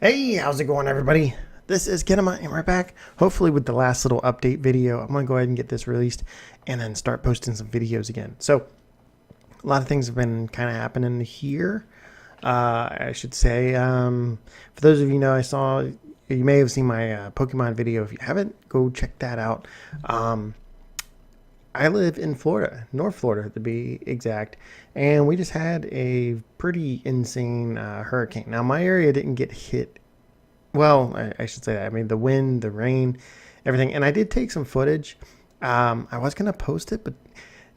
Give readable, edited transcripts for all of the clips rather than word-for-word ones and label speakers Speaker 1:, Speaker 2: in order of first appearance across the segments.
Speaker 1: Hey, how's it going, everybody? This is Kenema, and we're back, hopefully with the last little update video. I'm going to go ahead and get this released and then start posting some videos again. So, a lot of things have been kind of happening here, I should say. For those of you know, you may have seen my Pokemon video. If you haven't, go check that out. I live in Florida, North Florida to be exact, and we just had a pretty insane hurricane. Now, my area didn't get hit. Well, I should say that. I mean, the wind, the rain, everything. And I did take some footage. I was going to post it, but,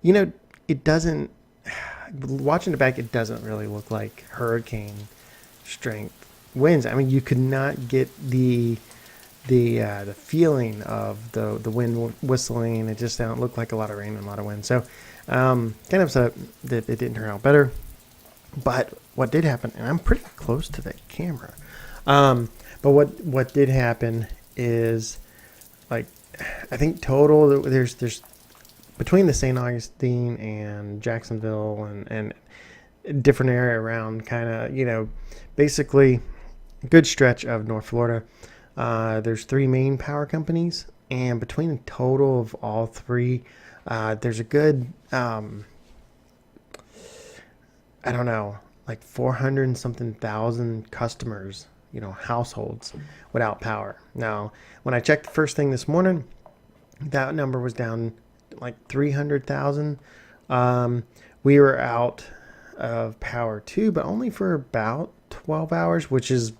Speaker 1: you know, it doesn't, watching it back, it doesn't really look like hurricane strength winds. I mean, you could not get the feeling of the wind whistling. It just didn't look like a lot of rain and a lot of wind. So, kind of upset that it didn't turn out better. But what did happen, and I'm pretty close to that camera. But what did happen is, like, I think total there's between the St. Augustine and Jacksonville and different area around, kind of, basically a good stretch of North Florida. There's three main power companies, and between the total of all three, there's a good I don't know, like 400 and something thousand customers, households without power. Now, when I checked the first thing this morning, that number was down like 300,000. We were out of power too, but only for about 12 hours, which is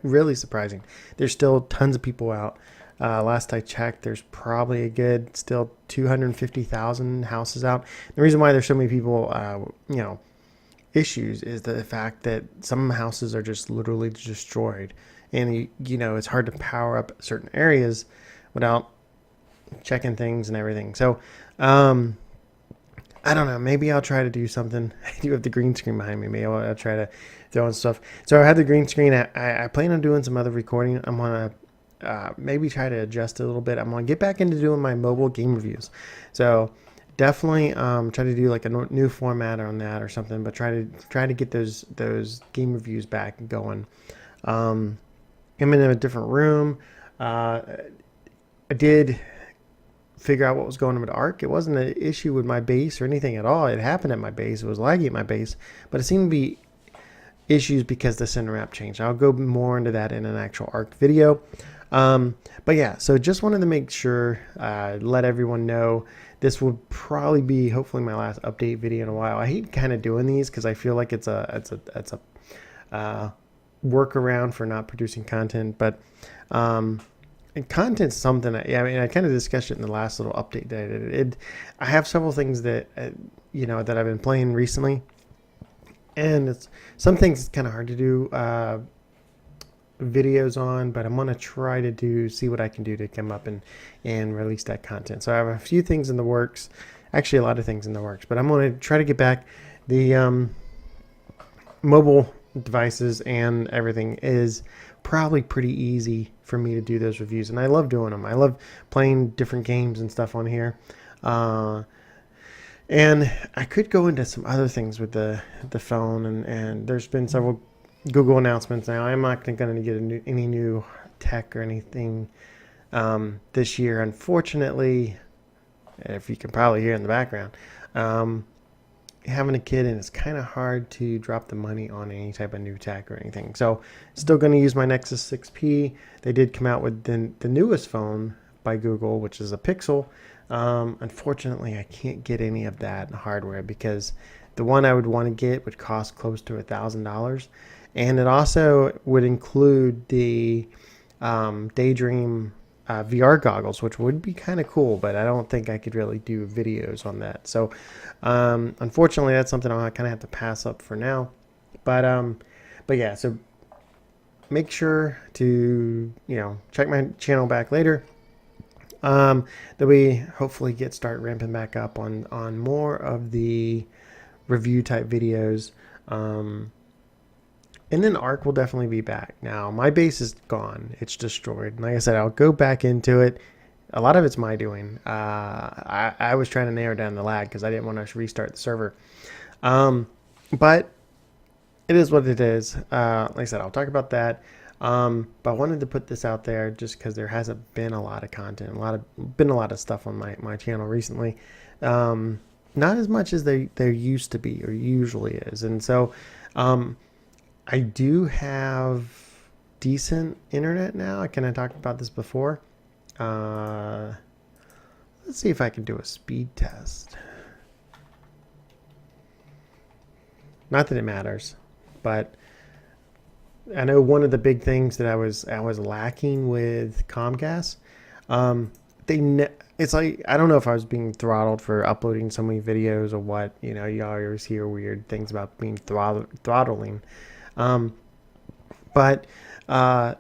Speaker 1: really surprising. There's still tons of people out. Last I checked, there's probably a good still 250,000 houses out. The reason why there's so many people, issues is the fact that some houses are just literally destroyed, and it's hard to power up certain areas without checking things and everything. So I don't know, maybe I'll try to do something. I do have the green screen behind me. Maybe I'll try to throw in stuff. So I had the green screen. I plan on doing some other recording. I'm gonna maybe try to adjust it a little bit. I'm gonna get back into doing my mobile game reviews. So definitely try to do like a new format on that or something, but try to get those game reviews back going. I'm in a different room. I did figure out what was going on with Arc. It wasn't an issue with my base or anything at all. It happened at my base. It was laggy at my base, but it seemed to be issues because the center map changed. I'll go more into that in an actual Arc video. But yeah, so just wanted to make sure, let everyone know this would probably be hopefully my last update video in a while. I hate kind of doing these because I feel like it's a workaround for not producing content, but and content's something I kind of discussed it in the last little update that I did. I have several things that that I've been playing recently, and it's some things kind of hard to do videos on, but I'm gonna try to see what I can do to come up and release that content. So I have a few things in the works, actually a lot of things in the works, but I'm gonna try to get back. The mobile devices and everything is probably pretty easy for me to do those reviews, and I love doing them. I love playing different games and stuff on here. And I could go into some other things with the phone, and there's been several Google announcements. Now, I'm not going to get any new tech or anything this year, unfortunately. If you can probably hear in the background, having a kid, and it's kind of hard to drop the money on any type of new tech or anything. So, still going to use my Nexus 6P. They did come out with the newest phone by Google, which is a Pixel. Unfortunately, I can't get any of that hardware because the one I would want to get would cost close to $1,000, and it also would include the Daydream VR goggles, which would be kind of cool, but I don't think I could really do videos on that. So unfortunately, that's something I'll kind of have to pass up for now. But yeah, so make sure to check my channel back later. That we hopefully start ramping back up on more of the review type videos. And then Arc will definitely be back. Now, my base is gone. It's destroyed. And like I said, I'll go back into it. A lot of it's my doing. I was trying to narrow down the lag because I didn't want to restart the server. But it is what it is. Like I said, I'll talk about that. But I wanted to put this out there just because there hasn't been a lot of content, been a lot of stuff on my channel recently. Not as much as there used to be or usually is. And so I do have decent internet now. I kind of talked about this before. Let's see if I can do a speed test. Not that it matters, but I know one of the big things that I was lacking with Comcast. It's like, I don't know if I was being throttled for uploading so many videos or what. You know, you always hear weird things about being throttling. But I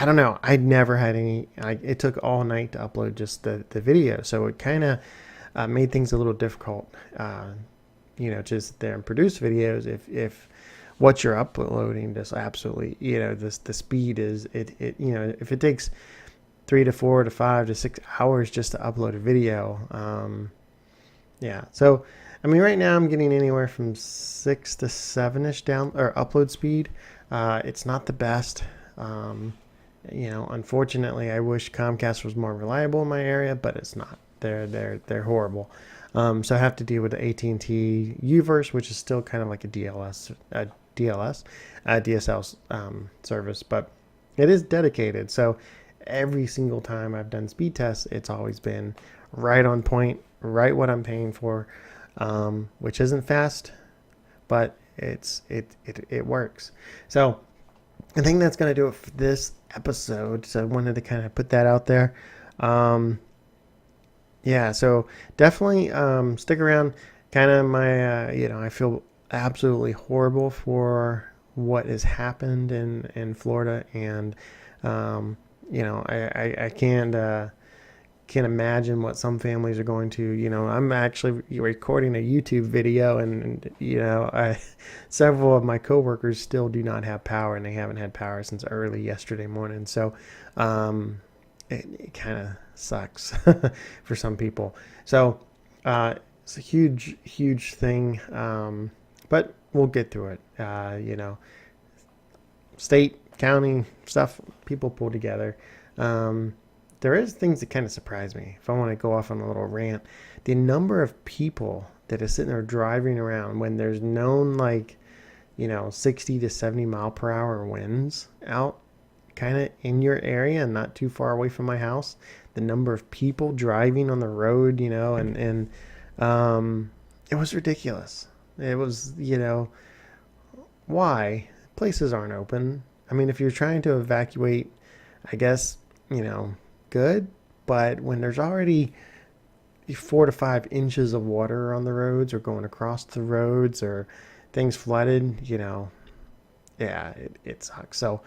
Speaker 1: don't know. I never had any. It took all night to upload just the video, so it kind of made things a little difficult. You know, just sit there and produce videos if what you're uploading just absolutely, you know, the speed is it you know, if it takes 3 to 4 to 5 to 6 hours just to upload a video, yeah. So I mean, right now I'm getting anywhere from 6 to 7ish down or upload speed. It's not the best. You know, unfortunately, I wish Comcast was more reliable in my area, but it's not. They're horrible. So I have to deal with the AT&T UVerse, which is still kind of like a DSL service, but it is dedicated. So every single time I've done speed tests, it's always been right on point, right what I'm paying for, which isn't fast, but it works. So I think that's going to do it for this episode. So I wanted to kind of put that out there. Yeah, so definitely stick around. Kind of my, you know, I feel absolutely horrible for what has happened in Florida, and you know, I can't imagine what some families are going to. You know, I'm actually recording a YouTube video, and you know, several of my coworkers still do not have power, and they haven't had power since early yesterday morning. So it kind of sucks for some people. So it's a huge thing, but we'll get through it. You know, state, county stuff, people pull together. There is things that kind of surprise me. If I want to go off on a little rant, the number of people that are sitting there driving around when there's known, like, you know, 60 to 70 mile per hour winds out kind of in your area and not too far away from my house. The number of people driving on the road, you know, and it was ridiculous. It was, you know, why? Places aren't open. I mean, if you're trying to evacuate, I guess, you know, good, but when there's already 4 to 5 inches of water on the roads or going across the roads or things flooded, you know, yeah, it sucks. So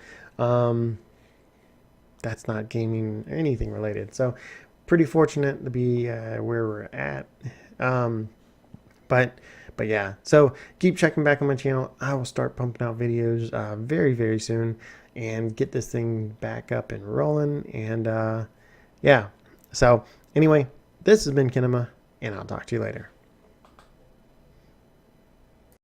Speaker 1: that's not gaming or anything related. So pretty fortunate to be where we're at. But yeah, so keep checking back on my channel. I will start pumping out videos very soon and get this thing back up and rolling. And yeah, so anyway, this has been Kinema, and I'll talk to you later.